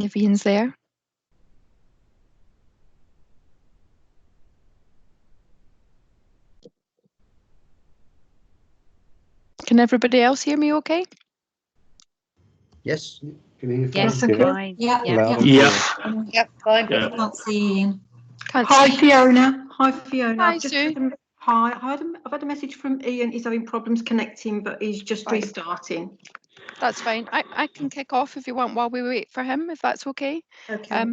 If Ian's there. Can everybody else hear me okay? Yes, can you hear Yes, fine? fine. Yeah. Yep, fine. I can't see Ian. Hi Fiona. Hi Fiona. Hi, I've just Sue. I've had a message from Ian. He's having problems connecting, but he's just Right. restarting. That's fine. I can kick off if you want while we wait for him, if that's okay. Okay.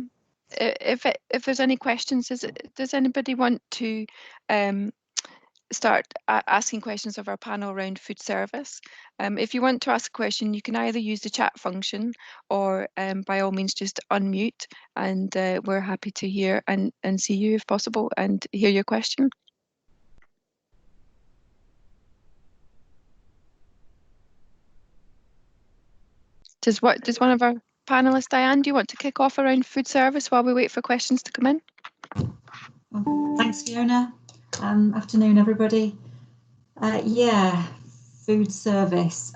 If there's any questions, does anybody want to start asking questions of our panel around food service? If you want to ask a question, you can either use the chat function or by all means just unmute, and we're happy to hear and see you if possible and hear your question. Does one of our panelists, Diane, do you want to kick off around food service while we wait for questions to come in? Thanks, Fiona. Afternoon, everybody. Yeah, food service,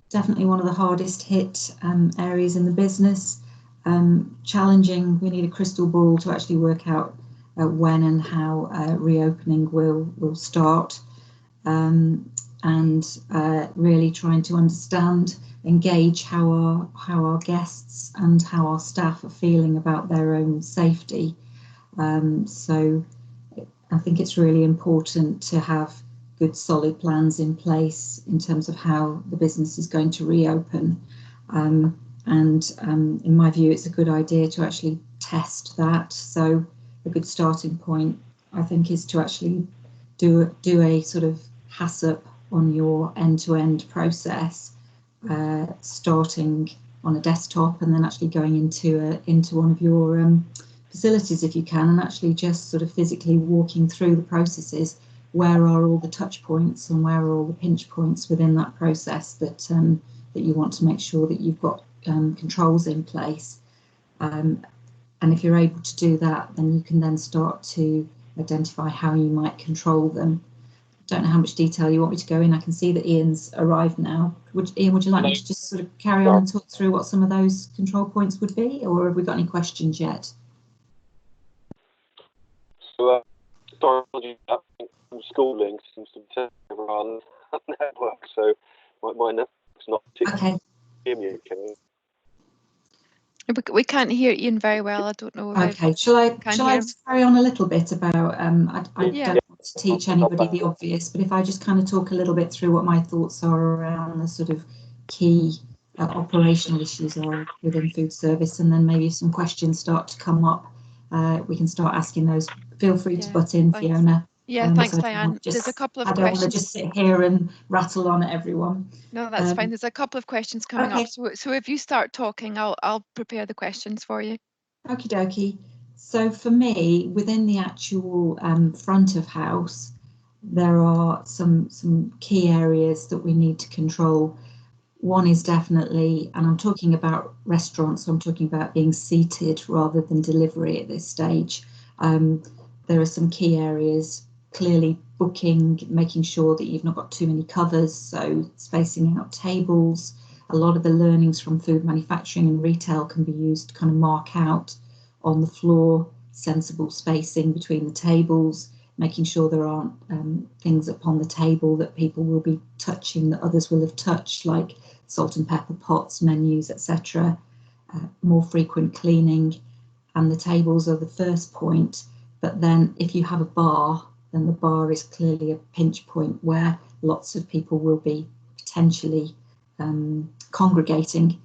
definitely one of the hardest hit areas in the business. Challenging. We need a crystal ball to actually work out when and how reopening will start, and really trying to understand, engage how our guests and how our staff are feeling about their own safety. So I think it's really important to have good solid plans in place in terms of how the business is going to reopen. In my view, it's a good idea to actually test that. So a good starting point, I think, is to actually do a sort of HACCP on your end-to-end process, starting on a desktop and then actually going into one of your facilities if you can, and actually just sort of physically walking through the processes. Where are all the touch points and where are all the pinch points within that process that that you want to make sure that you've got controls in place. And if you're able to do that, then you can then start to identify how you might control them. Don't know how much detail you want me to go in. I can see that Ian's arrived now. Ian, would you like me to just sort of carry on and talk through what some of those control points would be, or have we got any questions yet? So, schooling seems to be around network, so my network's not particularly hear me, can you? We can't hear Ian very well. I don't know. Okay, shall I carry on a little bit about, I don't want to teach anybody the obvious, but if I just kind of talk a little bit through what my thoughts are around the sort of key operational issues are within food service, and then maybe if some questions start to come up, we can start asking those. Feel free to butt in, thanks. Fiona. Yeah, thanks, so Diane. There's a couple of questions. I don't want to just sit here and rattle on at everyone. No, that's fine. There's a couple of questions coming up. So if you start talking, I'll prepare the questions for you. Okie dokie. So for me, within the actual front of house, there are some key areas that we need to control. One is definitely, and I'm talking about restaurants, so I'm talking about being seated rather than delivery at this stage. There are some key areas. Clearly booking, making sure that you've not got too many covers, so spacing out tables. A lot of the learnings from food manufacturing and retail can be used to kind of mark out on the floor sensible spacing between the tables, making sure there aren't things upon the table that people will be touching that others will have touched, like salt and pepper pots, menus, etc. More frequent cleaning, and the tables are the first point. But then if you have a bar, then the bar is clearly a pinch point where lots of people will be potentially congregating,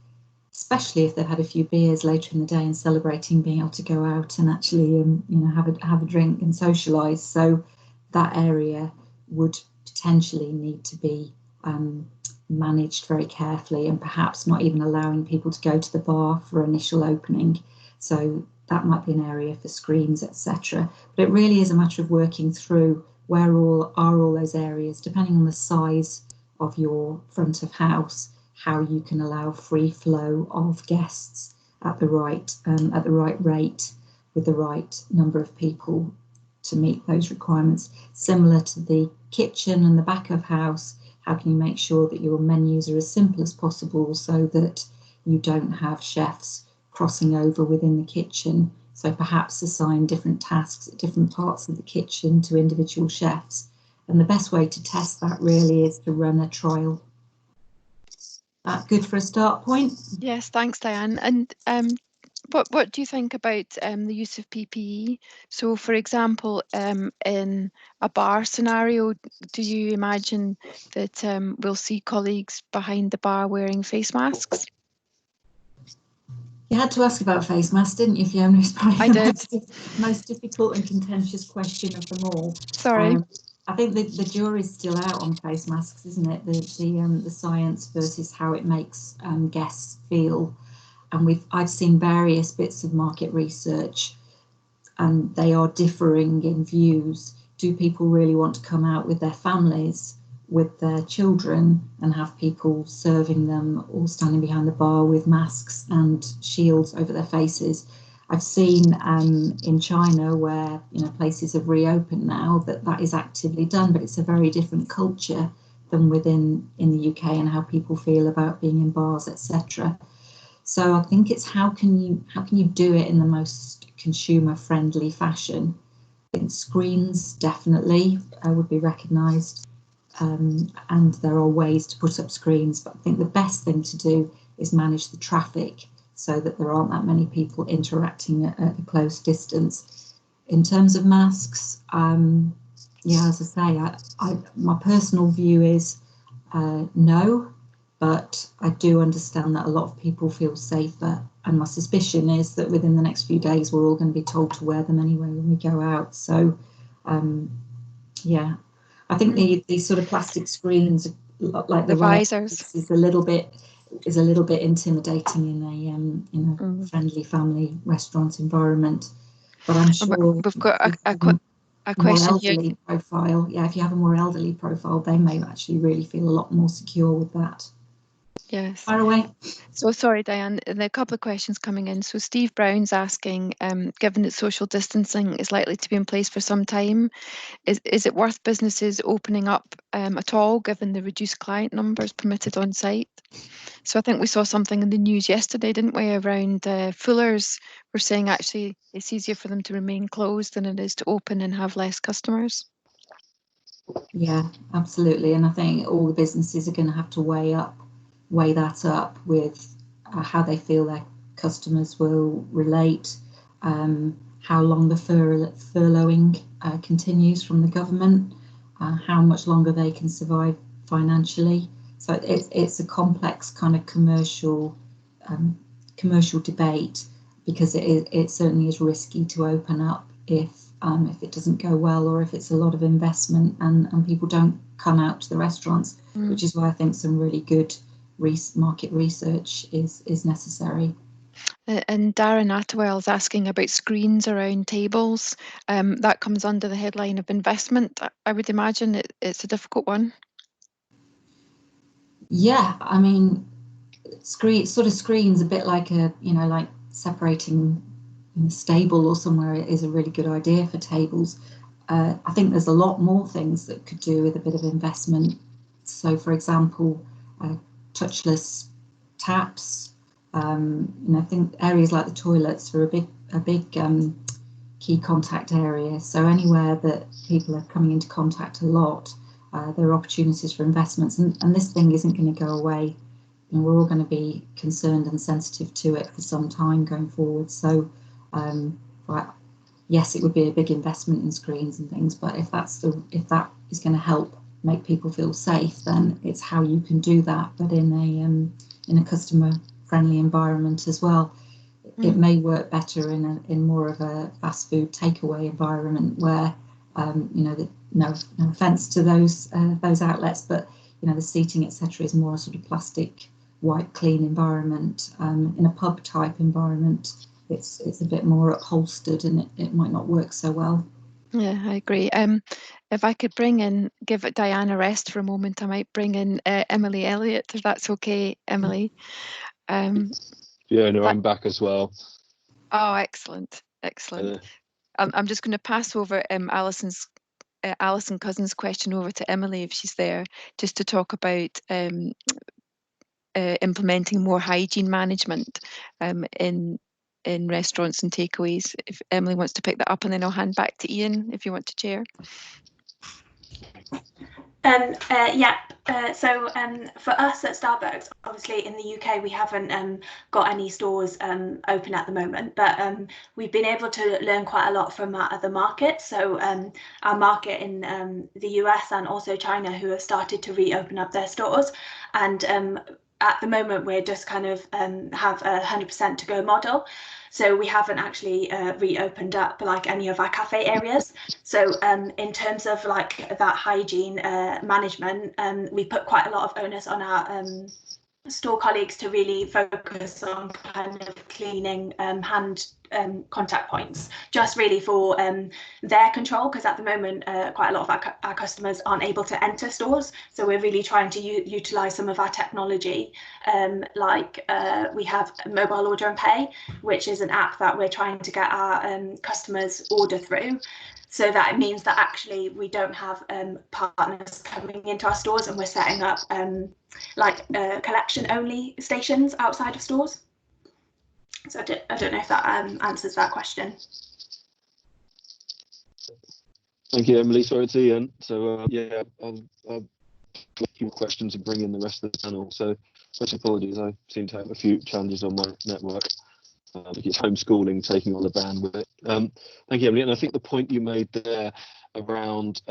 especially if they've had a few beers later in the day and celebrating being able to go out and actually have a drink and socialise. So that area would potentially need to be managed very carefully, and perhaps not even allowing people to go to the bar for initial opening. So that might be an area for screens, etc. But it really is a matter of working through where are all those areas, depending on the size of your front of house, how you can allow free flow of guests at the right rate with the right number of people to meet those requirements. Similar to the kitchen and the back of house, how can you make sure that your menus are as simple as possible so that you don't have chefs crossing over within the kitchen. So perhaps assign different tasks at different parts of the kitchen to individual chefs. And the best way to test that really is to run a trial. That good for a start point? Yes, thanks, Diane. And what do you think about the use of PPE? So, for example, in a bar scenario, do you imagine that we'll see colleagues behind the bar wearing face masks? You had to ask about face masks, didn't you, Fiona? It's probably I the did. most difficult and contentious question of them all. Sorry. I think the jury's still out on face masks, isn't it? The science versus how it makes guests feel. And I've seen various bits of market research, and they are differing in views. Do people really want to come out with their families, with their children, and have people serving them or standing behind the bar with masks and shields over their faces? I've seen in China, where places have reopened now, that is actively done, but it's a very different culture than in the UK, and how people feel about being in bars, etc. So I think it's how can you do it in the most consumer friendly fashion. I think screens definitely would be recognised, and there are ways to put up screens, but I think the best thing to do is manage the traffic so that there aren't that many people interacting at a close distance. In terms of masks, yeah, as I say, my personal view is no, but I do understand that a lot of people feel safer, and my suspicion is that within the next few days we're all going to be told to wear them anyway when we go out. So yeah, I think these sort of plastic screens, like the visors, is a little bit intimidating in a friendly family restaurant environment. But I'm sure we've got a question here. Profile, yeah, if you have a more elderly profile, they may actually really feel a lot more secure with that. Yes. Far away. So sorry, Diane, there are a couple of questions coming in. So Steve Brown's asking, given that social distancing is likely to be in place for some time, is it worth businesses opening up at all, given the reduced client numbers permitted on site? So I think we saw something in the news yesterday, didn't we, around Fuller's were saying actually it's easier for them to remain closed than it is to open and have less customers. Yeah, absolutely. And I think all the businesses are going to have to weigh that up with how they feel their customers will relate, how long the furloughing continues from the government, how much longer they can survive financially. So it's a complex kind of commercial debate, because it certainly is risky to open up if it doesn't go well, or if it's a lot of investment and people don't come out to the restaurants, which is why I think some really good market research is necessary. And Darren Attewell is asking about screens around tables. That comes under the headline of investment. I would imagine it's a difficult one. Yeah, I mean, screens a bit like like separating in a stable or somewhere is a really good idea for tables. I think there's a lot more things that could do with a bit of investment. So, for example, touchless taps. I think areas like the toilets are a big key contact area. So anywhere that people are coming into contact a lot, there are opportunities for investments, and this thing isn't going to go away. And we're all going to be concerned and sensitive to it for some time going forward. So, yes, it would be a big investment in screens and things, but if that is going to help make people feel safe, then it's how you can do that, but in a customer friendly environment as well. It may work better in more of a fast food takeaway environment where no offense to those outlets, but the seating, etc., is more a sort of plastic, white, clean environment. In a pub type environment, it's a bit more upholstered, and it might not work so well. Yeah, I agree. If I could give Diane a rest for a moment, I might bring in Emily Elliott, if that's okay, Emily. Yeah, no, I'm back as well. Oh, excellent. I'm just going to pass over Alison Cousins' question over to Emily, if she's there, just to talk about implementing more hygiene management in restaurants and takeaways. If Emily wants to pick that up, and then I'll hand back to Ian if you want to chair. For us at Starbucks, obviously in the UK we haven't got any stores open at the moment, but we've been able to learn quite a lot from our other markets. So our market in the US and also China, who have started to reopen up their stores, and at the moment we're just kind of have a 100% to go model. So we haven't actually reopened up like any of our cafe areas. So in terms of like that hygiene management, we put quite a lot of onus on our store colleagues to really focus on kind of cleaning hand contact points, just really for their control, because at the moment quite a lot of our customers aren't able to enter stores, so we're really trying to utilize some of our technology, we have mobile order and pay, which is an app that we're trying to get our customers order through. So that means that actually we don't have partners coming into our stores, and we're setting up collection only stations outside of stores. So I don't know if that answers that question. Thank you, Emily. Sorry, it's Ian. So yeah, I'll a few questions and bring in the rest of the panel. So first, apologies, I seem to have a few challenges on my network. I think it's homeschooling taking all the bandwidth. Thank you, Emily. And I think the point you made there around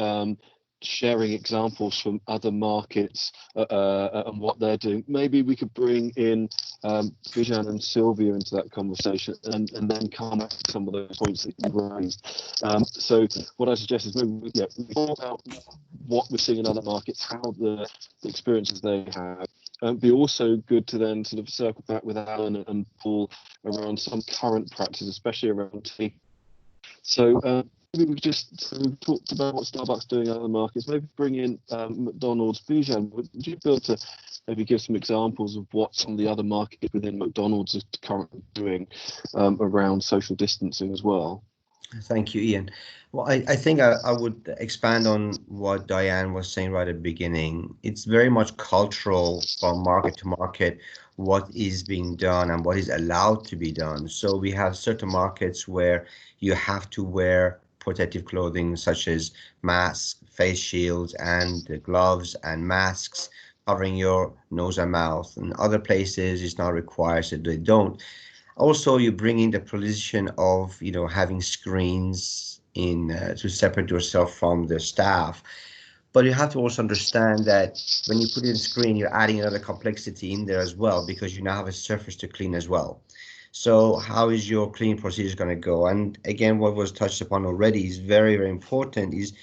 sharing examples from other markets and what they're doing. Maybe we could bring in Bijan and Sylvia into that conversation and then come back to some of those points that you raised. So what I suggest is maybe we talk about what we're seeing in other markets, how the experiences they have. It'd be also good to then sort of circle back with Alan and Paul around some current practices, especially around tea. So maybe we just talked about what Starbucks doing in other markets. Maybe bring in McDonald's. Bijan, would you be able to maybe give some examples of what some of the other markets within McDonald's are currently doing around social distancing as well? Thank you, Ian. Well, I think I would expand on what Diane was saying right at the beginning. It's very much cultural from market to market, what is being done and what is allowed to be done. So we have certain markets where you have to wear protective clothing such as masks, face shields, and gloves and masks covering your nose and mouth. And other places it's not required, so they don't. Also, you bring in the position of, having screens in to separate yourself from the staff. But you have to also understand that when you put in a screen, you're adding another complexity in there as well, because you now have a surface to clean as well. So how is your cleaning procedure going to go? And again, what was touched upon already is very, very important, is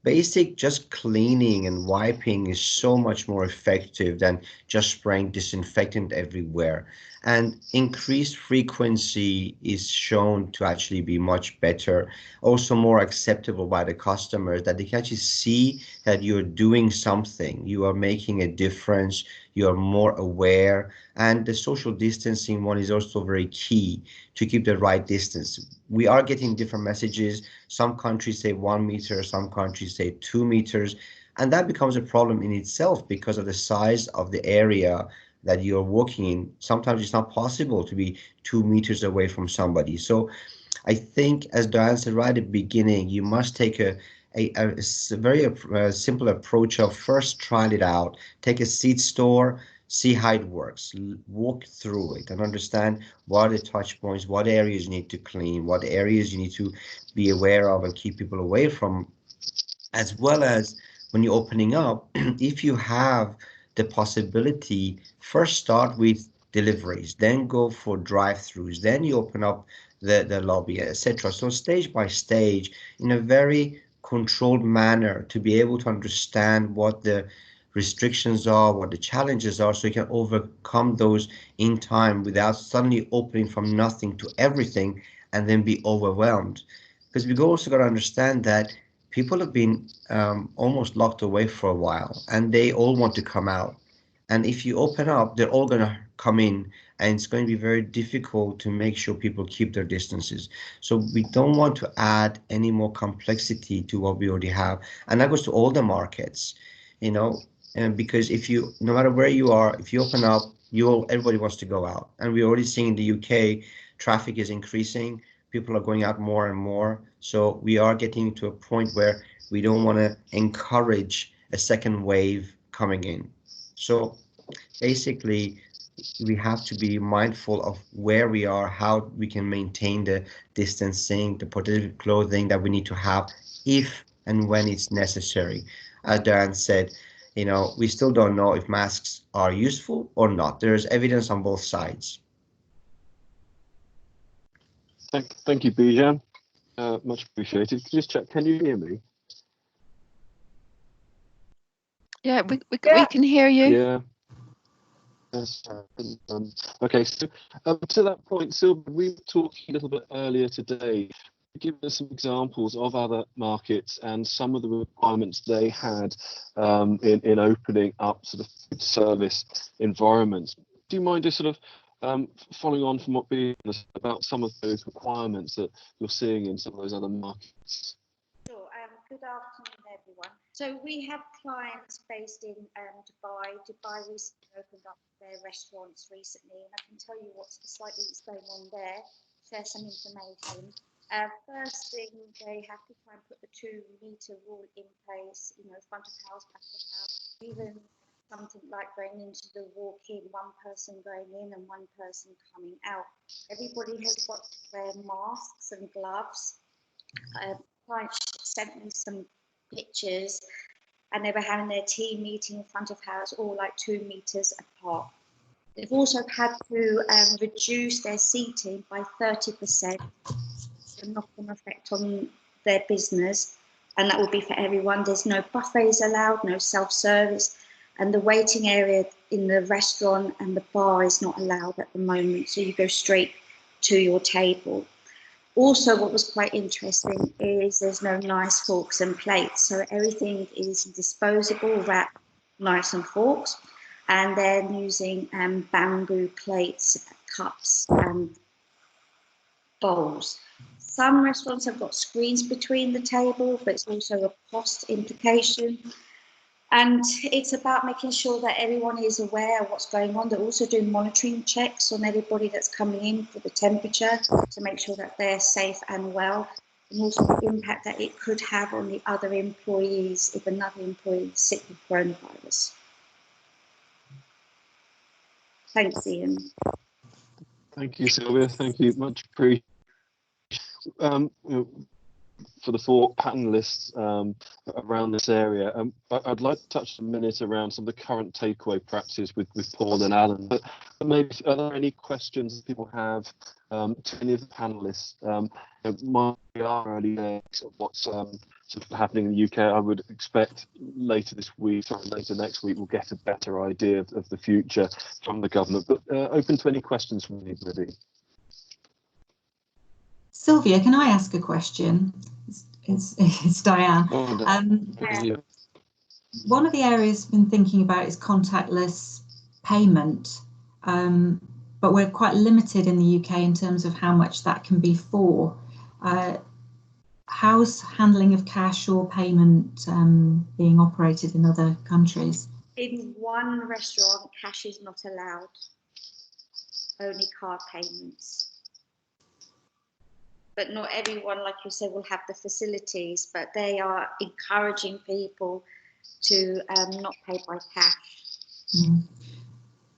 basic just cleaning and wiping is so much more effective than just spraying disinfectant everywhere. And increased frequency is shown to actually be much better, also more acceptable by the customers, that they can actually see that you're doing something, you are making a difference, you are more aware. And the social distancing one is also very key to keep the right distance. We are getting different messages. Some countries say 1 meter, some countries say 2 meters. And that becomes a problem in itself because of the size of the area that you're walking in. Sometimes it's not possible to be 2 meters away from somebody. So I think, as Diane said right at the beginning, you must take a very simple approach of first try it out, take a seed store, see how it works, walk through it and understand what are the touch points, what areas you need to clean, what areas you need to be aware of and keep people away from, as well as when you're opening up, if you have the possibility, first start with deliveries, then go for drive-throughs, then you open up the lobby, etc. So stage by stage, in a very controlled manner, to be able to understand what the restrictions are, what the challenges are, so you can overcome those in time without suddenly opening from nothing to everything and then be overwhelmed. Because we've also got to understand that people have been almost locked away for a while, and they all want to come out. And if you open up, they're all going to come in, and it's going to be very difficult to make sure people keep their distances. So we don't want to add any more complexity to what we already have. And that goes to all the markets. And because if you, no matter where you are, if you open up, everybody wants to go out. And we're already seeing in the UK, traffic is increasing. People are going out more and more. So we are getting to a point where we don't want to encourage a second wave coming in. So basically, we have to be mindful of where we are, how we can maintain the distancing, the protective clothing that we need to have if and when it's necessary. As Dan said, we still don't know if masks are useful or not. There's evidence on both sides. Thank you, Bijan. Much appreciated. Just check, can you hear me? Yeah, we can hear you. Yeah. Yes. Okay, so to that point, Sylvia, we were talking a little bit earlier today. Give us some examples of other markets and some of the requirements they had in opening up sort of food service environments. Do you mind just sort of following on from what Bijan said about some of those requirements that you're seeing in some of those other markets? Sure. Good afternoon, everyone. So we have clients based in Dubai. Dubai recently opened up their restaurants recently, and I can tell you what's going on there, share some information. First thing, they have to try and put the 2-meter rule in place, front of house, back of house, even something like going into the walk-in, one person going in and one person coming out. Everybody has got to wear masks and gloves. Clients sent me some pictures, and they were having their team meeting in front of house, all like 2 meters apart. They've also had to reduce their seating by 30%, a knock-on effect on their business, and that will be for everyone. There's no buffets allowed, no self-service, and the waiting area in the restaurant and the bar is not allowed at the moment, so you go straight to your table. Also, what was quite interesting is there's no knives, forks and plates. So everything is disposable, wrapped knives and forks. And they're using bamboo plates, cups and bowls. Some restaurants have got screens between the table, but it's also a cost implication. And it's about making sure that everyone is aware of what's going on. They're also doing monitoring checks on everybody that's coming in for the temperature to make sure that they're safe and well, and also the impact that it could have on the other employees if another employee is sick with coronavirus. Thanks, Ian. Thank you, Sylvia. Thank you. Much appreciated. For the 4 panelists around this area, I'd like to touch a minute around some of the current takeaway practices with Paul and Alan. But maybe, are there any questions that people have to any of the panelists? We are early days of what's sort of happening in the UK. I would expect later this week or later next week we'll get a better idea of the future from the government. But open to any questions from anybody. Sylvia, can I ask a question? It's Diane. One of the areas I've been thinking about is contactless payment, but we're quite limited in the UK in terms of how much that can be for. How's handling of cash or payment being operated in other countries? In one restaurant, cash is not allowed, only card payments. But not everyone, like you said, will have the facilities, but they are encouraging people to not pay by cash. Mm.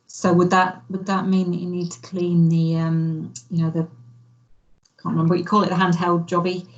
So would that mean that you need to clean the the, can't remember what you call it, the handheld jobby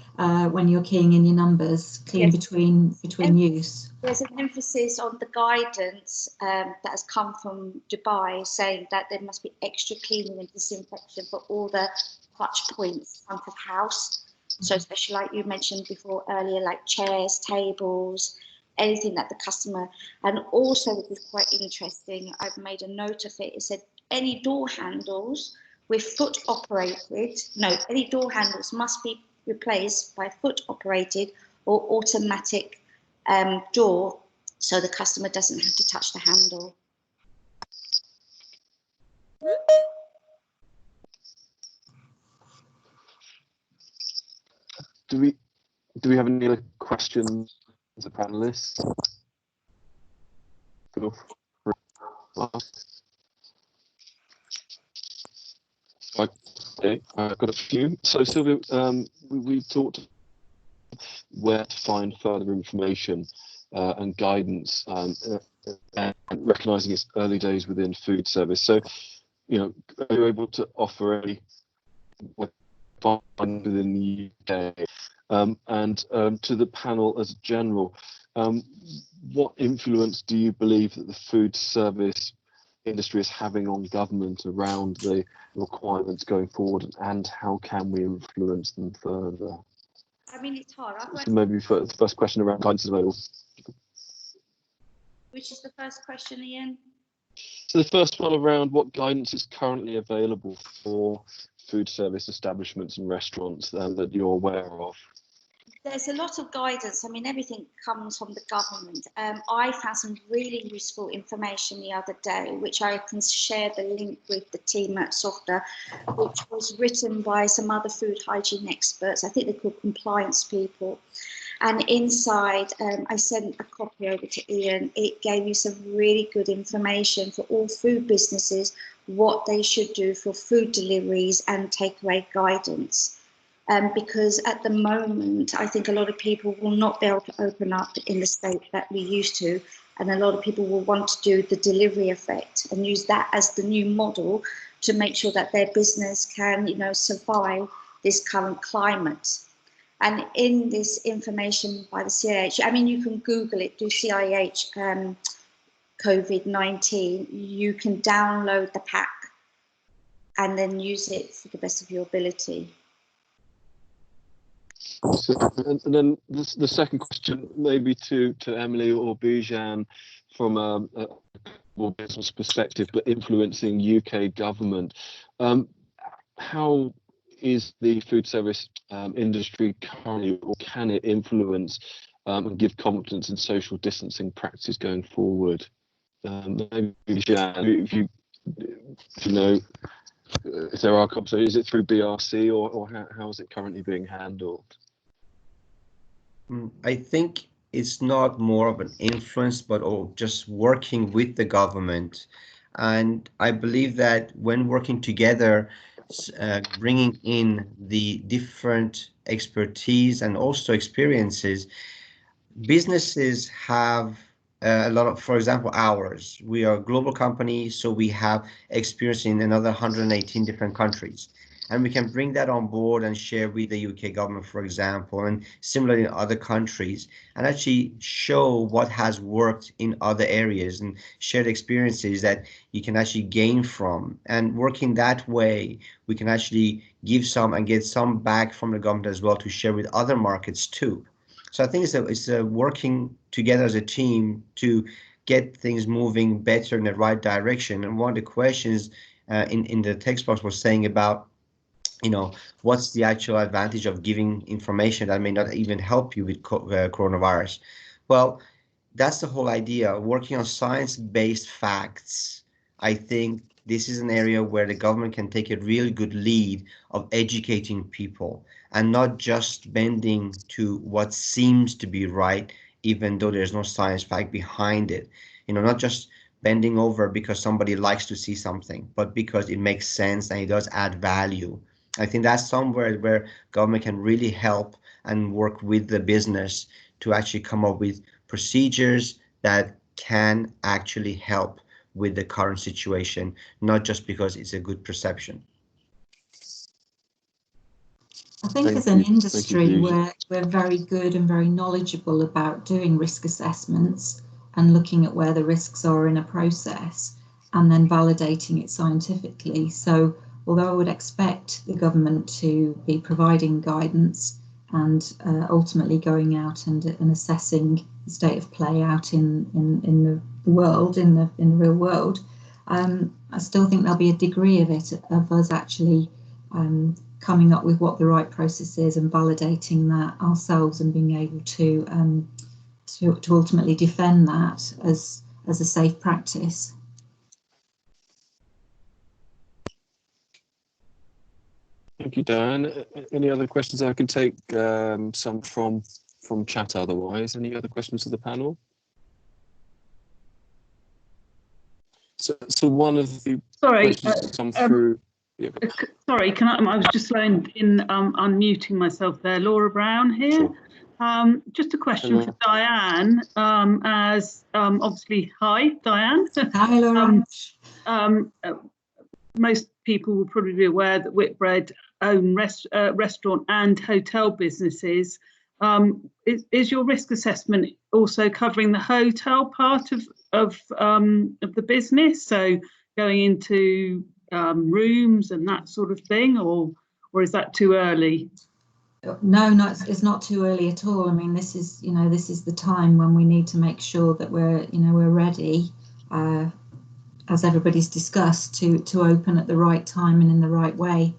when you're keying in your numbers, clean yes. between use? There's an emphasis on the guidance that has come from Dubai, saying that there must be extra cleaning and disinfection for all the touch points front of house. So especially like you mentioned before earlier, like chairs, tables, anything that the customer, and also which is quite interesting, I've made a note of it. It said any door handles with foot operated, any door handles must be replaced by foot operated or automatic door, so the customer doesn't have to touch the handle. Do we have any other questions, the panelists? feel free to ask. Okay, I've got a few. So Sylvia, we've talked where to find further information and guidance, and recognising it's early days within food service. So, you know, are you able to offer any within the UK? And to the panel as a general, what influence do you believe that the food service industry is having on government around the requirements going forward, and how can we influence them further? I mean, it's hard. So maybe for the first question around guidance available. Which is the first question, Ian? So the first one around what guidance is currently available for food service establishments and restaurants that you're aware of. There's a lot of guidance. I mean, everything comes from the government. I found some really useful information the other day, which I can share the link with the team at SOFHT, which was written by some other food hygiene experts. I think they're called compliance people. And inside, I sent a copy over to Ian. It gave you some really good information for all food businesses, what they should do for food deliveries and takeaway guidance. Because at the moment, I think a lot of people will not be able to open up in the state that we used to, and a lot of people will want to do the delivery effect and use that as the new model to make sure that their business can, you know, survive this current climate. And in this information by the CIH, I mean, you can Google it, do CIH COVID-19, you can download the pack and then use it for the best of your ability. So, and then the second question, maybe to Emily or Bijan, from a more business perspective, but influencing UK government. How is the food service industry currently, or can it influence and give confidence in social distancing practices going forward? Maybe Bijan, if you know, if there are conversations, is it through BRC or how is it currently being handled? I think it's not more of an influence, but just working with the government. And I believe that when working together, bringing in the different expertise and also experiences, businesses have a lot of, for example, ours. We are a global company, so we have experience in another 118 different countries. And we can bring that on board and share with the UK government, for example, and similarly in other countries, and actually show what has worked in other areas and shared experiences that you can actually gain from. And working that way, we can actually give some and get some back from the government as well to share with other markets too. So I think it's a working together as a team to get things moving better in the right direction. And one of the questions in the text box was saying about, you know, what's the actual advantage of giving information that may not even help you with coronavirus? Well, that's the whole idea, working on science-based facts. I think this is an area where the government can take a really good lead of educating people and not just bending to what seems to be right, even though there's no science fact behind it. You know, not just bending over because somebody likes to see something, but because it makes sense and it does add value. I think that's somewhere where government can really help and work with the business to actually come up with procedures that can actually help with the current situation, not just because it's a good perception. I think as an industry, we're very good and very knowledgeable about doing risk assessments and looking at where the risks are in a process and then validating it scientifically. So although I would expect the government to be providing guidance and ultimately going out and assessing the state of play out in the world, in the real world, I still think there'll be a degree of it, of us actually coming up with what the right process is and validating that ourselves and being able to ultimately defend that as a safe practice. Thank you, Diane. Any other questions? I can take some from chat otherwise. Any other questions to the panel? So one of the Sorry, questions that come through. Yeah. sorry, can I was just unmuting myself there. Laura Brown here. Sure. Just a question for Diane. Obviously, hi, Diane. Hi, Laura. Most people will probably be aware that Whitbread own restaurant and hotel businesses. Is your risk assessment also covering the hotel part of the business? So going into rooms and that sort of thing, or is that too early? No, it's not too early at all. I mean, this is the time when we need to make sure that we're ready, as everybody's discussed, to open at the right time and in the right way.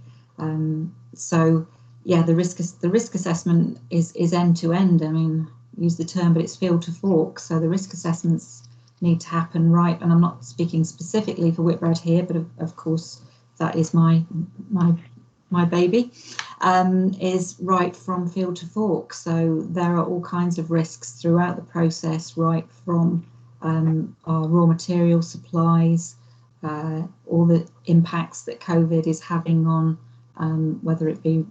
So yeah, the risk assessment is end to end. I mean, use the term, but it's field to fork. So the risk assessments need to happen right. And I'm not speaking specifically for Whitbread here, but of course that is my baby, is right from field to fork. So there are all kinds of risks throughout the process, right from our raw material supplies, all the impacts that COVID is having on whether it be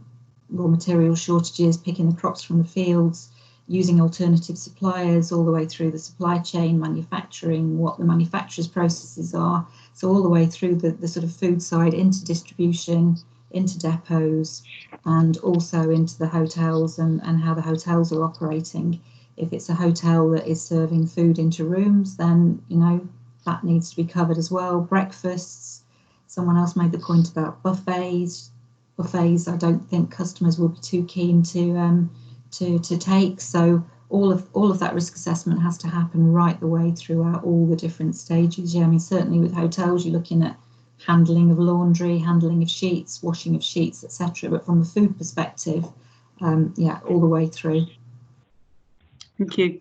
raw material shortages, picking the crops from the fields, using alternative suppliers, all the way through the supply chain, manufacturing, what the manufacturer's processes are. So all the way through the sort of food side into distribution, into depots, and also into the hotels and how the hotels are operating. If it's a hotel that is serving food into rooms, then that needs to be covered as well. Breakfasts. Someone else made the point about buffets. I don't think customers will be too keen to take. So all of that risk assessment has to happen right the way throughout all the different stages. Yeah, I mean, certainly with hotels, you're looking at handling of laundry, handling of sheets, washing of sheets, etc. But from a food perspective, yeah, all the way through. Thank you.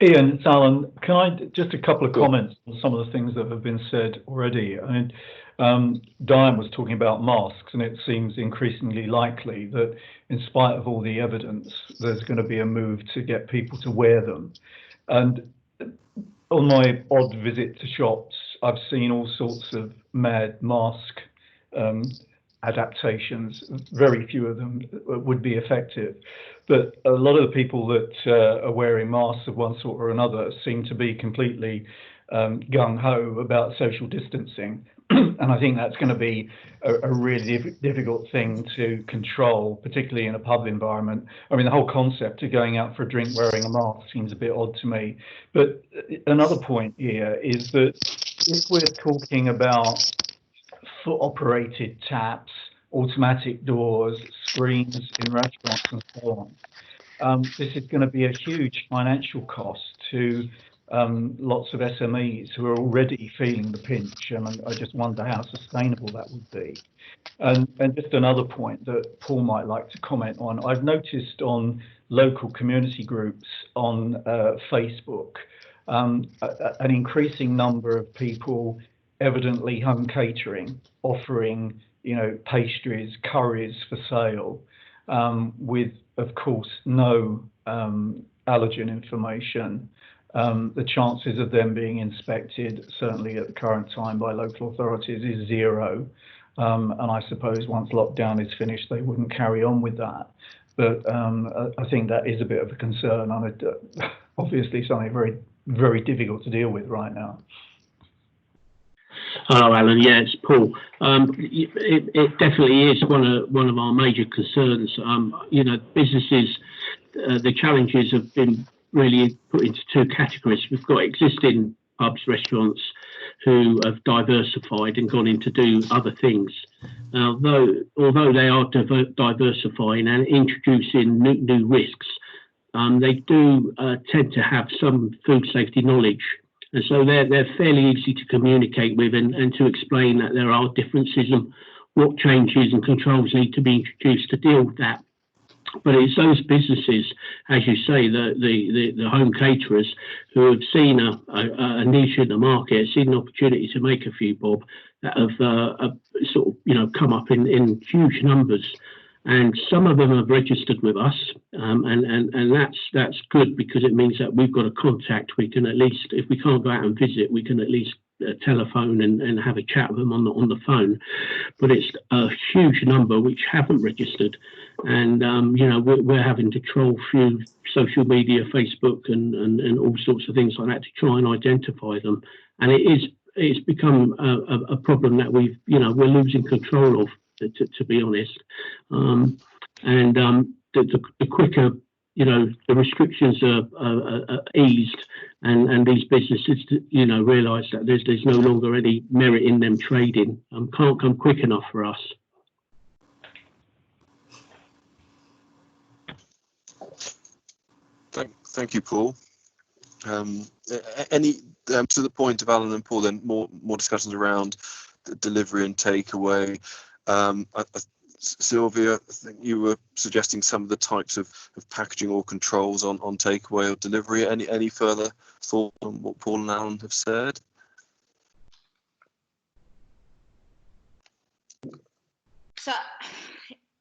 Ian, it's Alan. Can I just a couple of comments on some of the things that have been said already? I mean, Diane was talking about masks, and it seems increasingly likely that in spite of all the evidence, there's going to be a move to get people to wear them. And on my odd visit to shops, I've seen all sorts of mad mask adaptations. Very few of them would be effective, but a lot of the people that are wearing masks of one sort or another seem to be completely gung-ho about social distancing. And I think that's going to be a really difficult thing to control, particularly in a pub environment. I mean, the whole concept of going out for a drink wearing a mask seems a bit odd to me. But another point here is that if we're talking about foot-operated taps, automatic doors, screens in restaurants and so on, this is going to be a huge financial cost to lots of SMEs who are already feeling the pinch, and I just wonder how sustainable that would be. And just another point that Paul might like to comment on, I've noticed on local community groups on Facebook, an increasing number of people evidently home catering, offering, pastries, curries for sale, with, of course, no allergen information. The chances of them being inspected, certainly at the current time by local authorities, is zero. And I suppose once lockdown is finished, they wouldn't carry on with that. But I think that is a bit of a concern, and obviously something very, very difficult to deal with right now. Hello, Alan. Yeah, it's Paul. It definitely is one of our major concerns. Businesses, the challenges have been really put into two categories. We've got existing pubs, restaurants who have diversified and gone in to do other things. Although they are diversifying and introducing new risks, they do tend to have some food safety knowledge. And so they're fairly easy to communicate with and to explain that there are differences and what changes and controls need to be introduced to deal with that. But it's those businesses, as you say, the home caterers who have seen a niche in the market, seen an opportunity to make a few bob, that have sort of come up in huge numbers. and some of them have registered with us, and that's good, because it means that we've got a contact. We can at least, if we can't go out and visit, we can at least telephone and have a chat with them on the phone. But it's a huge number which haven't registered, and you know, we're having to troll through social media, Facebook and all sorts of things like that to try and identify them, and it's become a problem that we're losing control of, to be honest. The quicker, you know, the restrictions are eased, and these businesses, you know, realise that there's no longer any merit in them trading, can't come quick enough for us. Thank you, Paul. Any to the point of Alan and Paul, then more discussions around the delivery and takeaway. Sylvia, I think you were suggesting some of the types of packaging or controls on takeaway or delivery. Any further thought on what Paul and Alan have said? So,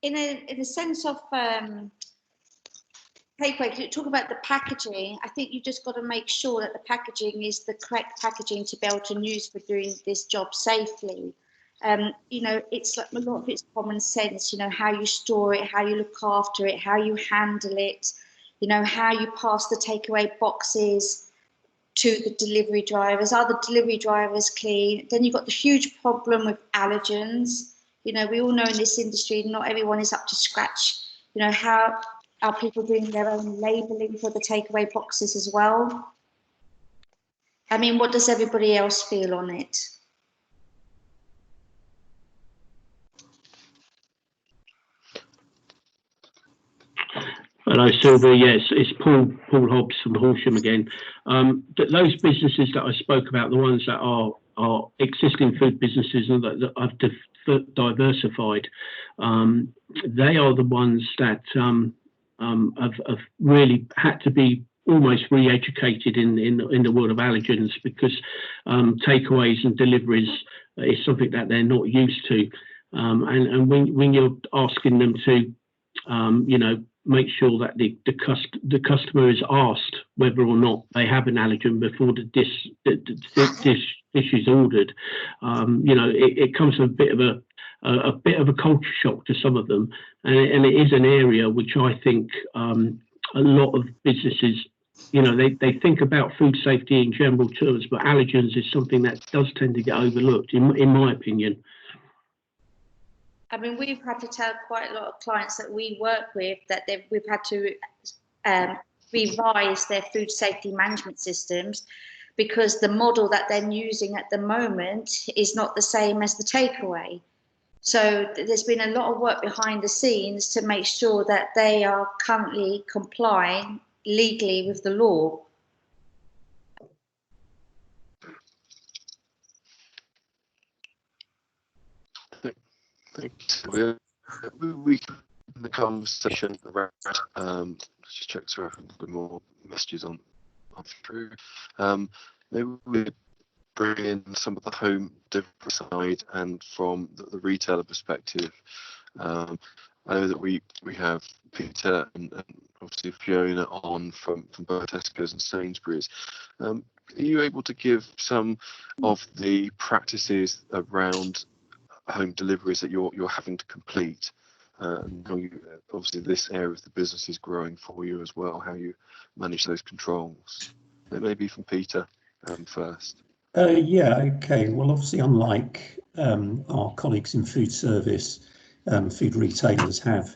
in a sense of takeaway, you talk about the packaging. I think you just got to make sure that the packaging is the correct packaging to be able to use for doing this job safely. You know, it's like a lot of it's common sense, you know, how you store it, how you look after it, how you handle it, you know, how you pass the takeaway boxes to the delivery drivers. Are the delivery drivers clean? Then you've got the huge problem with allergens. You know, we all know in this industry, not everyone is up to scratch. You know, how are people doing their own labelling for the takeaway boxes as well? I mean, what does everybody else feel on it? Hello, Sylvia. Yes, it's Paul Hobbs from Horsham again. Those businesses that I spoke about, the ones that are existing food businesses and that I've diversified, they are the ones that have really had to be almost re-educated in the world of allergens, because takeaways and deliveries is something that they're not used to, and when you're asking them to you know, make sure that the customer is asked whether or not they have an allergen before the dish is ordered, you know, it comes with a bit of a culture shock to some of them, and it is an area which I think a lot of businesses, you know, they think about food safety in general terms, but allergens is something that does tend to get overlooked, in my opinion. I mean, we've had to tell quite a lot of clients that we work with that we've had to revise their food safety management systems, because the model that they're using at the moment is not the same as the takeaway. So there's been a lot of work behind the scenes to make sure that they are currently complying legally with the law. We in the conversation around just check through a bit more messages on through. Maybe we bring in some of the home delivery side, and from the retailer perspective. I know that we have Peter and obviously Fiona on from both Tesco's and Sainsbury's. Are you able to give some of the practices around home deliveries that you're having to complete, and how you, obviously this area of the business is growing for you as well, how you manage those controls? Maybe from Peter first. Yeah, okay. Well, obviously, unlike our colleagues in food service, food retailers have,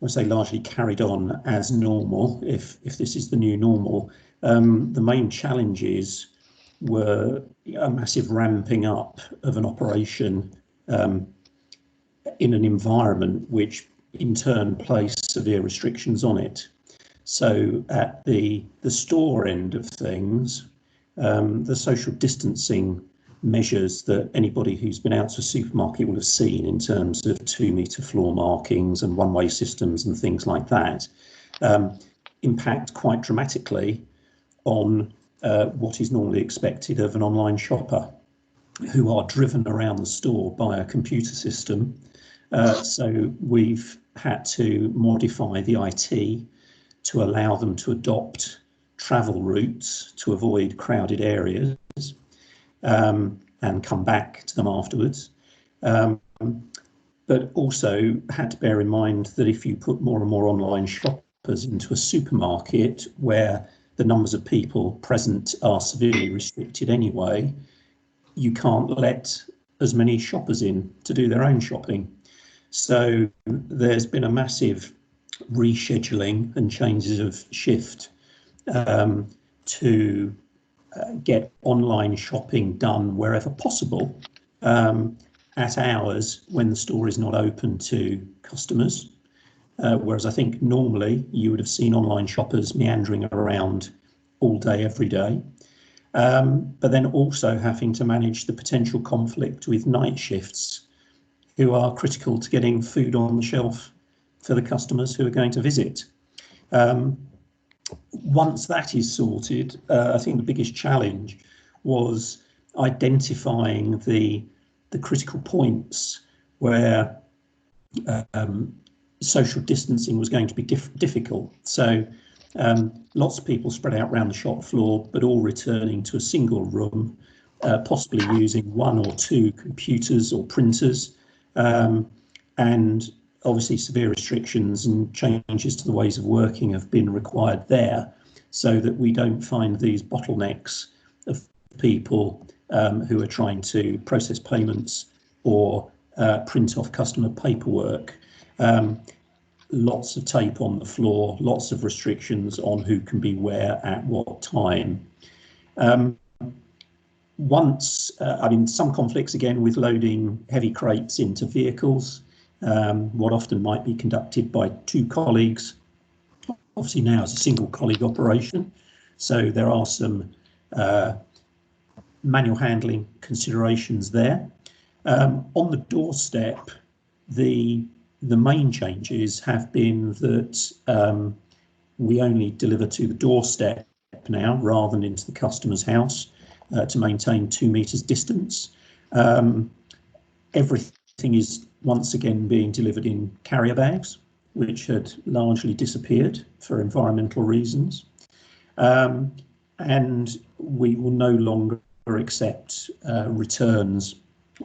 I say, largely carried on as normal, if this is the new normal. The main challenges were a massive ramping up of an operation in an environment which in turn placed severe restrictions on it. So at the store end of things, the social distancing measures that anybody who's been out to a supermarket will have seen in terms of 2-metre floor markings and one-way systems and things like that impact quite dramatically on what is normally expected of an online shopper, who are driven around the store by a computer system. So we've had to modify the IT to allow them to adopt travel routes to avoid crowded areas, and come back to them afterwards. But also had to bear in mind that if you put more and more online shoppers into a supermarket where the numbers of people present are severely restricted anyway, you can't let as many shoppers in to do their own shopping. So there's been a massive rescheduling and changes of shift to get online shopping done wherever possible, at hours when the store is not open to customers. Whereas I think normally you would have seen online shoppers meandering around all day, every day. But then also having to manage the potential conflict with night shifts, who are critical to getting food on the shelf for the customers who are going to visit. Once that is sorted, I think the biggest challenge was identifying the critical points where social distancing was going to be difficult. So lots of people spread out around the shop floor, but all returning to a single room, possibly using one or two computers or printers, and obviously severe restrictions and changes to the ways of working have been required there, so that we don't find these bottlenecks of people who are trying to process payments or print off customer paperwork. Lots of tape on the floor, lots of restrictions on who can be where at what time. Some conflicts again with loading heavy crates into vehicles, what often might be conducted by two colleagues. Obviously now it's a single colleague operation, so there are some manual handling considerations there. On the doorstep, the main changes have been that we only deliver to the doorstep now rather than into the customer's house, to maintain 2 meters distance. Everything is once again being delivered in carrier bags, which had largely disappeared for environmental reasons. And we will no longer accept returns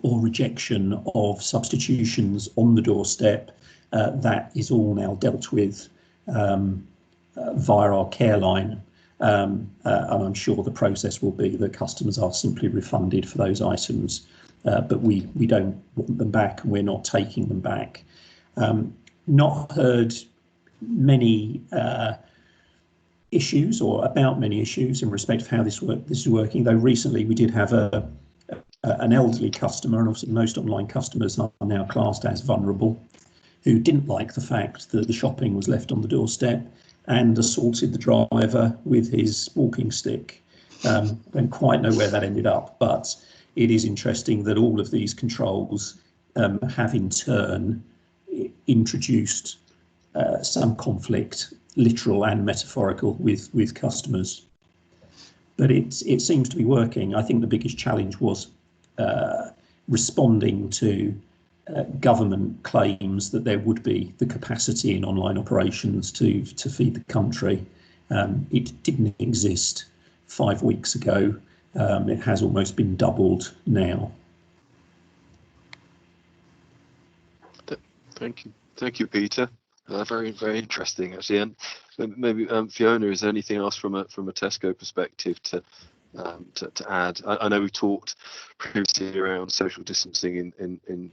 or rejection of substitutions on the doorstep. That is all now dealt with via our care line, and I'm sure the process will be that customers are simply refunded for those items, but we don't want them back and we're not taking them back. Not heard many issues or about many issues in respect of how this is working, though recently we did have an elderly customer, and obviously most online customers are now classed as vulnerable, who didn't like the fact that the shopping was left on the doorstep and assaulted the driver with his walking stick. Don't quite know where that ended up, but it is interesting that all of these controls have in turn introduced some conflict, literal and metaphorical, with customers. But it seems to be working. I think the biggest challenge was responding to government claims that there would be the capacity in online operations to feed the country. It didn't exist 5 weeks ago. It has almost been doubled now. Thank you, Peter. Very, very interesting, actually. And maybe Fiona, is there anything else from a Tesco perspective to add? I know we talked previously around social distancing in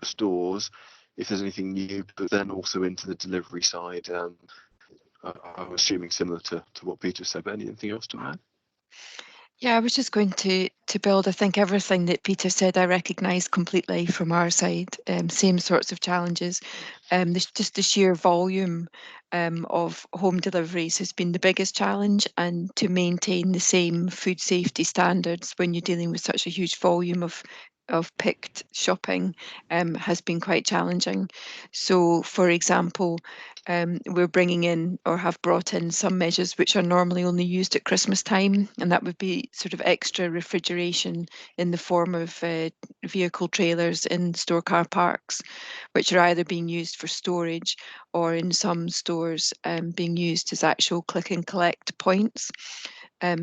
stores. If there's anything new, but then also into the delivery side, I'm assuming similar to what Peter said. But anything else to add? Yeah, I was just going to build. I think everything that Peter said I recognise completely from our side. Same sorts of challenges. Just the sheer volume of home deliveries has been the biggest challenge, and to maintain the same food safety standards when you're dealing with such a huge volume of picked shopping has been quite challenging. So, for example, we're bringing in or have brought in some measures which are normally only used at Christmas time, and that would be sort of extra refrigeration in the form of vehicle trailers in store car parks, which are either being used for storage or in some stores being used as actual click and collect points.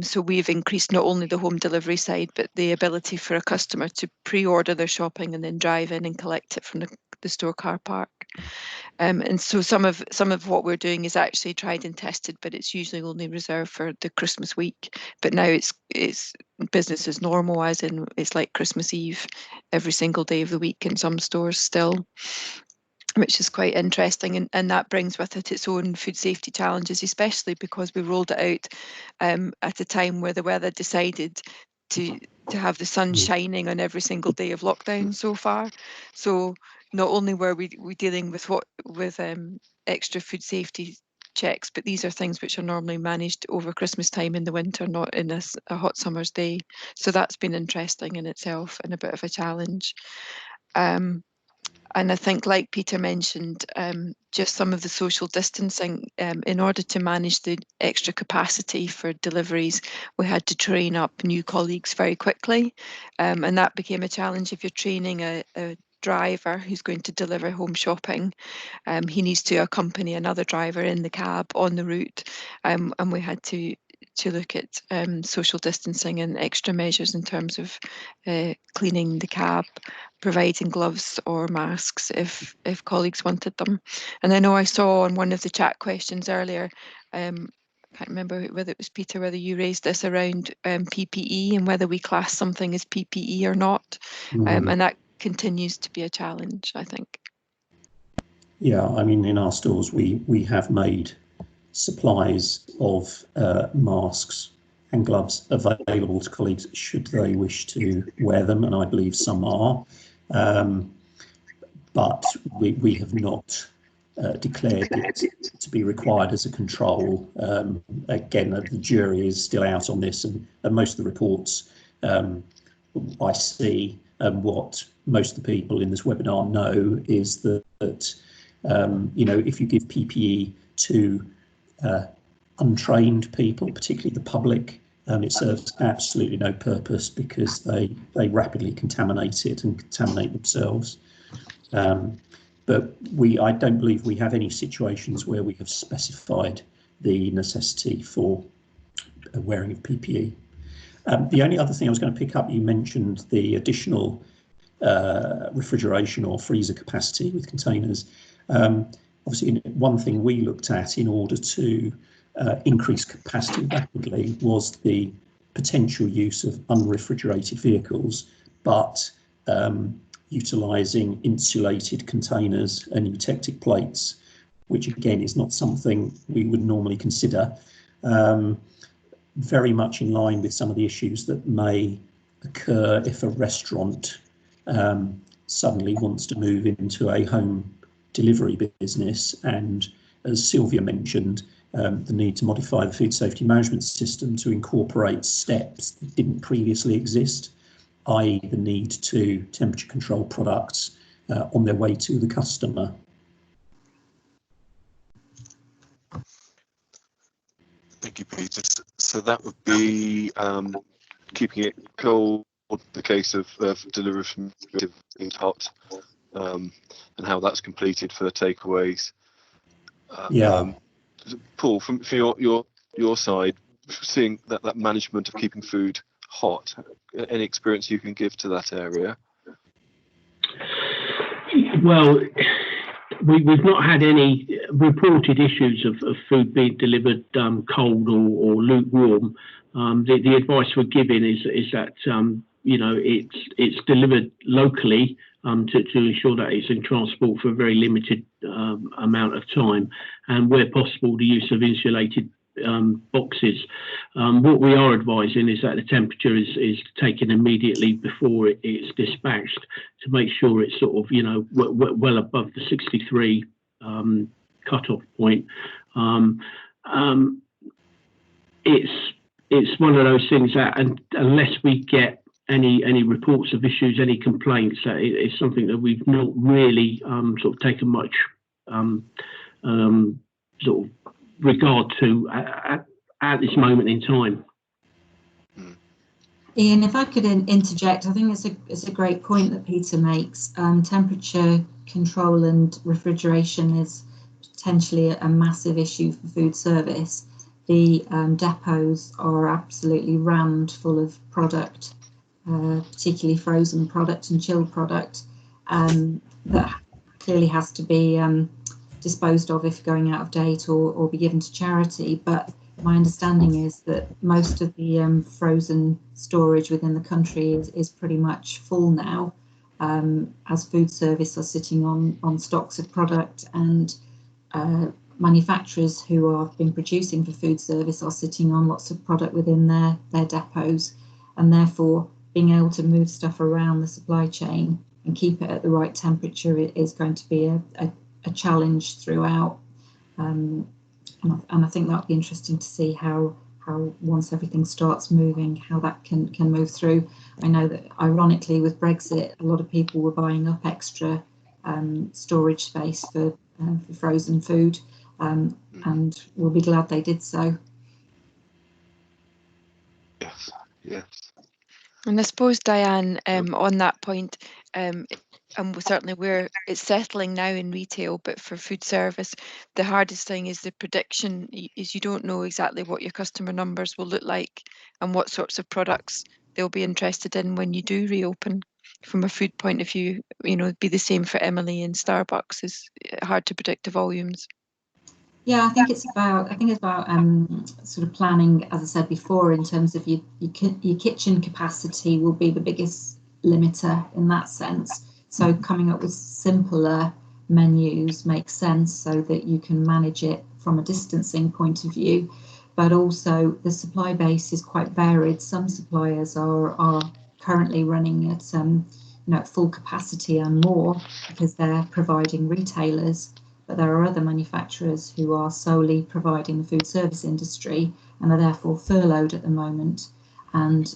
So we've increased not only the home delivery side, but the ability for a customer to pre-order their shopping and then drive in and collect it from the store car park. And so some of what we're doing is actually tried and tested, but it's usually only reserved for the Christmas week. But now it's business as normal, as in it's like Christmas Eve every single day of the week in some stores still, which is quite interesting, and that brings with it its own food safety challenges, especially because we rolled it out at a time where the weather decided to have the sun shining on every single day of lockdown so far. So not only were we dealing with extra food safety checks, but these are things which are normally managed over Christmas time in the winter, not in a hot summer's day. So that's been interesting in itself and a bit of a challenge. And I think, like Peter mentioned, just some of the social distancing, in order to manage the extra capacity for deliveries, we had to train up new colleagues very quickly. And that became a challenge if you're training a driver who's going to deliver home shopping. He needs to accompany another driver in the cab on the route. And we had to look at social distancing and extra measures in terms of cleaning the cab, providing gloves or masks if colleagues wanted them. And I know I saw on one of the chat questions earlier, I can't remember whether it was Peter, whether you raised this around PPE and whether we class something as PPE or not. And that continues to be a challenge, I think. Yeah, I mean, in our stores, we have made supplies of masks and gloves available to colleagues should they wish to wear them, and I believe some are. But we have not declared it to be required as a control. Again, the jury is still out on this, and most of the reports I see and what most of the people in this webinar know is that you know, if you give PPE to untrained people, particularly the public, it serves absolutely no purpose because they rapidly contaminate it and contaminate themselves. But I don't believe we have any situations where we have specified the necessity for wearing of PPE. The only other thing I was going to pick up, you mentioned the additional refrigeration or freezer capacity with containers. Obviously, one thing we looked at in order to increase capacity rapidly was the potential use of unrefrigerated vehicles, but utilising insulated containers and eutectic plates, which again is not something we would normally consider. Very much in line with some of the issues that may occur if a restaurant suddenly wants to move into a home delivery business, and as Sylvia mentioned, the need to modify the food safety management system to incorporate steps that didn't previously exist, i.e. the need to temperature control products on their way to the customer. Thank you, Peter. So that would be keeping it cold, the case of delivery from hot, and how that's completed for the takeaways. Paul, from your side, seeing that management of keeping food hot, any experience you can give to that area? Well, we've not had any reported issues of food being delivered cold or lukewarm. The advice we're giving is that you know, it's delivered locally to ensure that it's in transport for a very limited amount of time, and where possible the use of insulated boxes. What we are advising is that the temperature is taken immediately before it's dispatched to make sure it's sort of, you know, well above the 63 cut-off point. It's one of those things that, and unless we get any reports of issues, any complaints. It's something that we've not really sort of taken much sort of regard to at this moment in time. Ian, if I could interject, I think it's a great point that Peter makes. Temperature control and refrigeration is potentially a massive issue for food service. The depots are absolutely rammed full of product, particularly frozen product and chilled product, that clearly has to be disposed of if going out of date or be given to charity. But my understanding is that most of the frozen storage within the country is pretty much full now, as food service are sitting on stocks of product, and manufacturers who have been producing for food service are sitting on lots of product within their depots, and therefore being able to move stuff around the supply chain and keep it at the right temperature is going to be a challenge throughout. And I think that'll be interesting to see how once everything starts moving, how that can move through. I know that ironically with Brexit, a lot of people were buying up extra storage space for frozen food, and we'll be glad they did so. Yes, yes. And I suppose, Diane, on that point, and certainly where it's settling now in retail, but for food service, the hardest thing is the prediction. Is you don't know exactly what your customer numbers will look like and what sorts of products they'll be interested in when you do reopen. From a food point of view, it'd be the same for Emily and Starbucks. It's hard to predict the volumes. Yeah, I think it's about sort of planning, as I said before, in terms of your kitchen capacity will be the biggest limiter in that sense. So coming up with simpler menus makes sense so that you can manage it from a distancing point of view, but also the supply base is quite varied. Some suppliers are currently running at full capacity and more because they're providing retailers. But there are other manufacturers who are solely providing the food service industry and are therefore furloughed at the moment. And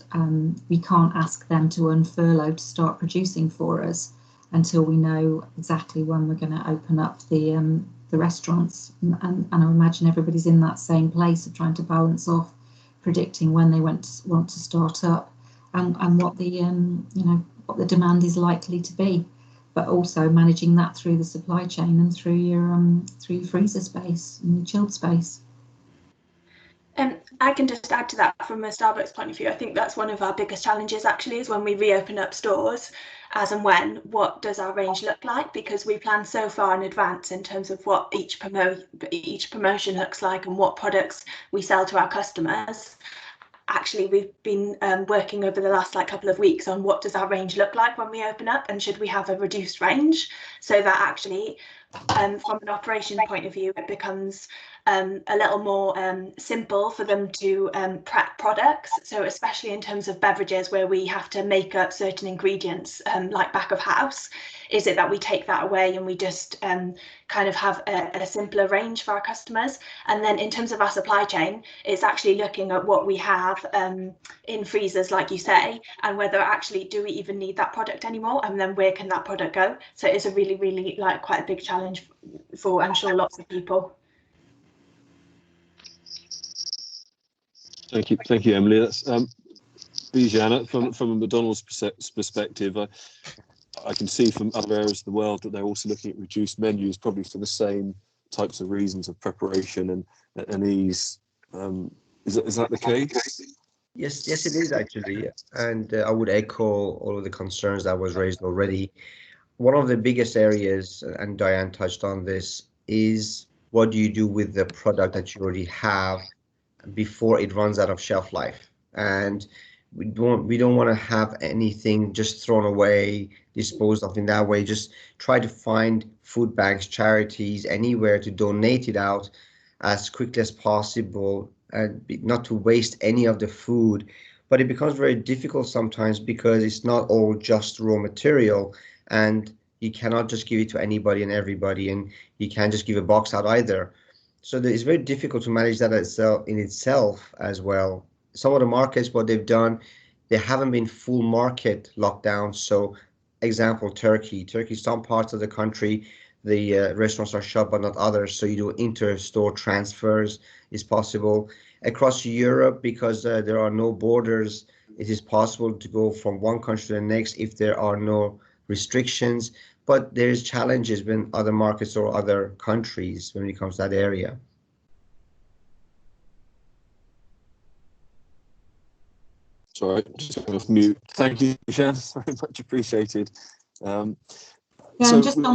we can't ask them to unfurlough to start producing for us until we know exactly when we're going to open up the restaurants. And I imagine everybody's in that same place of trying to balance off predicting when they want to start up and what the demand is likely to be, but also managing that through the supply chain and through your freezer space and your chilled space. I can just add to that from a Starbucks point of view. I think that's one of our biggest challenges actually, is when we reopen up stores, as and when, what does our range look like? Because we plan so far in advance in terms of what each promotion looks like and what products we sell to our customers. Actually, we've been working over the last couple of weeks on what does our range look like when we open up, and should we have a reduced range, so that actually from an operation point of view it becomes a little more simple for them to prep products. So especially in terms of beverages where we have to make up certain ingredients like back of house, is it that we take that away and we just kind of have a simpler range for our customers. And then in terms of our supply chain, it's actually looking at what we have in freezers, like you say, and whether actually do we even need that product anymore, and then where can that product go. So it's a really quite a big challenge for, I'm sure, lots of people. Thank you, Emily. That's Bijan, from a McDonald's perspective. I can see from other areas of the world that they're also looking at reduced menus, probably for the same types of reasons of preparation and ease. Is that the case? Yes, it is actually, and I would echo all of the concerns that was raised already. One of the biggest areas, and Diane touched on this, is what do you do with the product that you already have before it runs out of shelf life? And we don't want to have anything just thrown away, disposed of in that way. Just try to find food banks, charities, anywhere to donate it out as quickly as possible, and not to waste any of the food. But it becomes very difficult sometimes because it's not all just raw material, and you cannot just give it to anybody and everybody, and you can't just give a box out either. So it's very difficult to manage that in itself as well. Some of the markets, what they've done there haven't been full market lockdowns. So, example, Turkey, some parts of the country, the restaurants are shut, but not others. So you do inter-store transfers is possible. Across Europe, because there are no borders, it is possible to go from one country to the next if there are no restrictions. But there's challenges when other markets or other countries when it comes to that area. Sorry, just going off mute. Thank you, Shan. Very much appreciated. Yeah, So and just on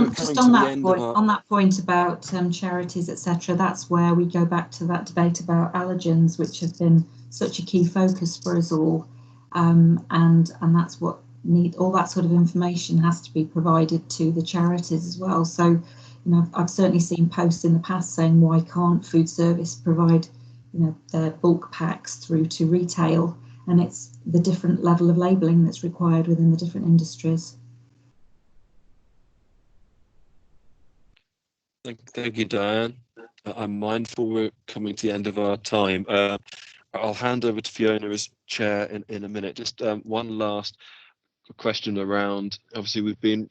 our... that point about charities, etc. That's where we go back to that debate about allergens, which have been such a key focus for us all, and that's what all that sort of information has to be provided to the charities as well. So, you know, I've certainly seen posts in the past saying, why can't food service provide, you know, their bulk packs through to retail? And it's the different level of labelling that's required within the different industries. Thank you, Diane. I'm mindful we're coming to the end of our time. I'll hand over to Fiona as chair in a minute. Just one last question around, obviously we've been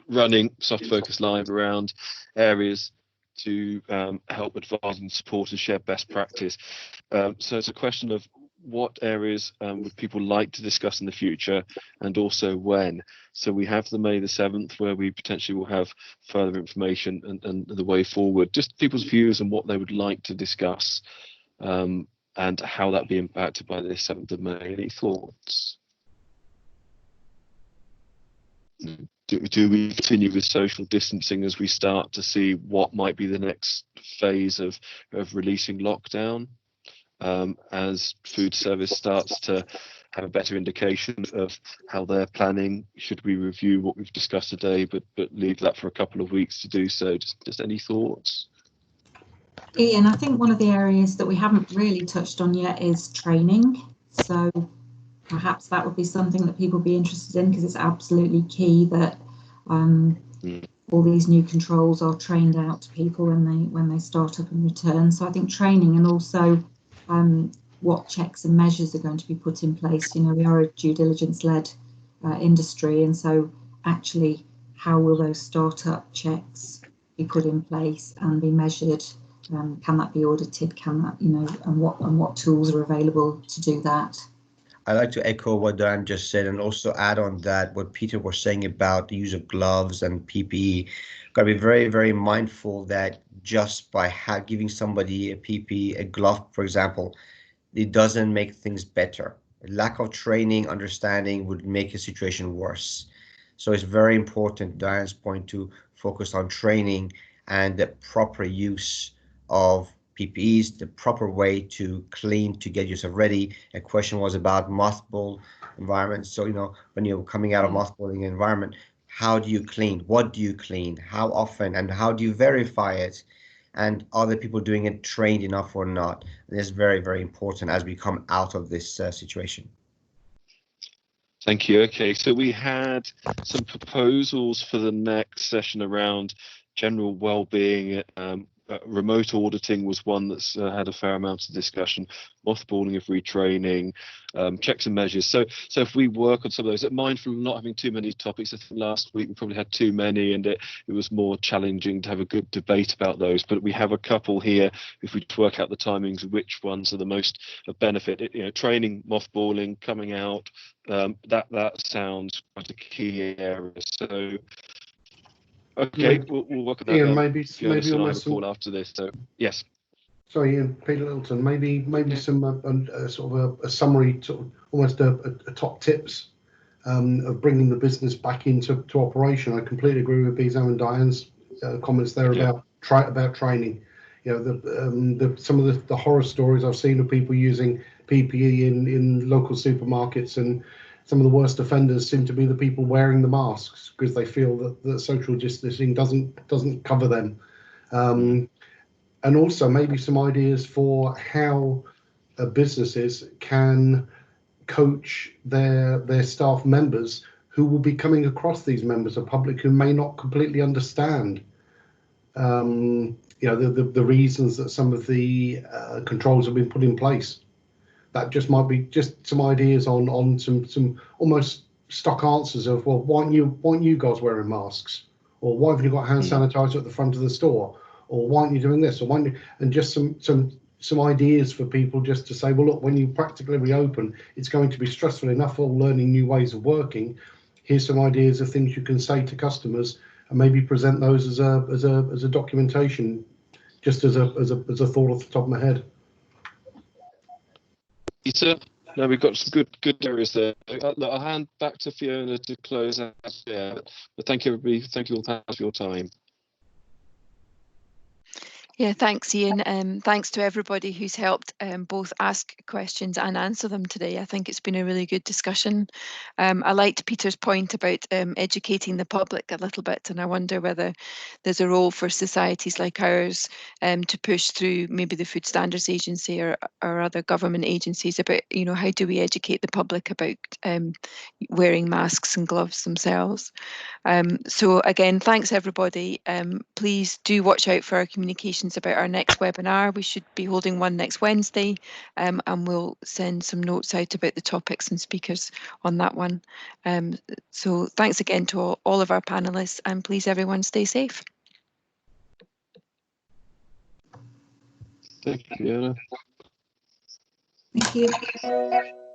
running Soft Focus Live around areas to help advise and support and share best practice. So it's a question of what areas would people like to discuss in the future, and also when. So we have the May the 7th where we potentially will have further information and the way forward, just people's views on what they would like to discuss, and how that be impacted by this 7th of May. Any thoughts? Do we continue with social distancing as we start to see what might be the next phase of releasing lockdown? As food service starts to have a better indication of how they're planning, should we review what we've discussed today, but leave that for a couple of weeks to do so? Just any thoughts? Ian, I think one of the areas that we haven't really touched on yet is training. So perhaps that would be something that people would be interested in, because it's absolutely key that all these new controls are trained out to people when they start up and return. So I think training, and also what checks and measures are going to be put in place. You know, we are a due diligence-led industry, and so actually, how will those startup checks be put in place and be measured? Can that be audited? Can that, you know, and what tools are available to do that? I'd like to echo what Diane just said, and also add on that what Peter was saying about the use of gloves and PPE. Got to be very, very mindful that just by giving somebody a PPE, a glove, for example, it doesn't make things better. A lack of training, understanding would make a situation worse. So it's very important, Diane's point, to focus on training and the proper use of PPEs, the proper way to clean to get yourself ready. A question was about mothball environments. So, you know, when you're coming out of mothballing environment, how do you clean? What do you clean? How often? And how do you verify it? And are the people doing it trained enough or not? And it's very, very important as we come out of this situation. Thank you. Okay, so we had some proposals for the next session around general well-being. Remote auditing was one that's had a fair amount of discussion, mothballing of retraining, checks and measures. So if we work on some of those, mindful of not having too many topics. I think last week we probably had too many, and it was more challenging to have a good debate about those. But we have a couple here. If we work out the timings, which ones are the most of benefit? You know, training, mothballing, coming out. That sounds quite a key area. So. Okay, we'll work on that. Ian, maybe almost call after this. So yes. Sorry, Ian, Peter Littleton. Maybe some sort of a summary, sort of almost a top tips of bringing the business back into operation. I completely agree with Bizam and Diane's comments there about training. You know, some of the horror stories I've seen of people using PPE in local supermarkets, and some of the worst offenders seem to be the people wearing the masks because they feel that social distancing doesn't cover them. And also maybe some ideas for how businesses can coach their staff members who will be coming across these members of public who may not completely understand you know, the reasons that some of the controls have been put in place. that just might be just some ideas on some almost stock answers of, well, why aren't you guys wearing masks, or why have you got hand sanitizer at the front of the store, or why aren't you doing this, or why aren't you, and just some ideas for people just to say, well, look, when you practically reopen, it's going to be stressful enough all learning new ways of working. Here's some ideas of things you can say to customers, and maybe present those as a documentation, just as a thought off the top of my head. Peter, no, we've got some good areas there. I'll hand back to Fiona to close out. Yeah, but thank you, everybody. Thank you all for your time. Yeah, thanks, Ian. Thanks to everybody who's helped both ask questions and answer them today. I think it's been a really good discussion. I liked Peter's point about educating the public a little bit, and I wonder whether there's a role for societies like ours to push through maybe the Food Standards Agency or other government agencies about, you know, how do we educate the public about wearing masks and gloves themselves. So again, thanks everybody. Please do watch out for our communications about our next webinar. We should be holding one next Wednesday, and we'll send some notes out about the topics and speakers on that one. So thanks again to all of our panelists, and please everyone stay safe. Thank you, Fiona. Thank you.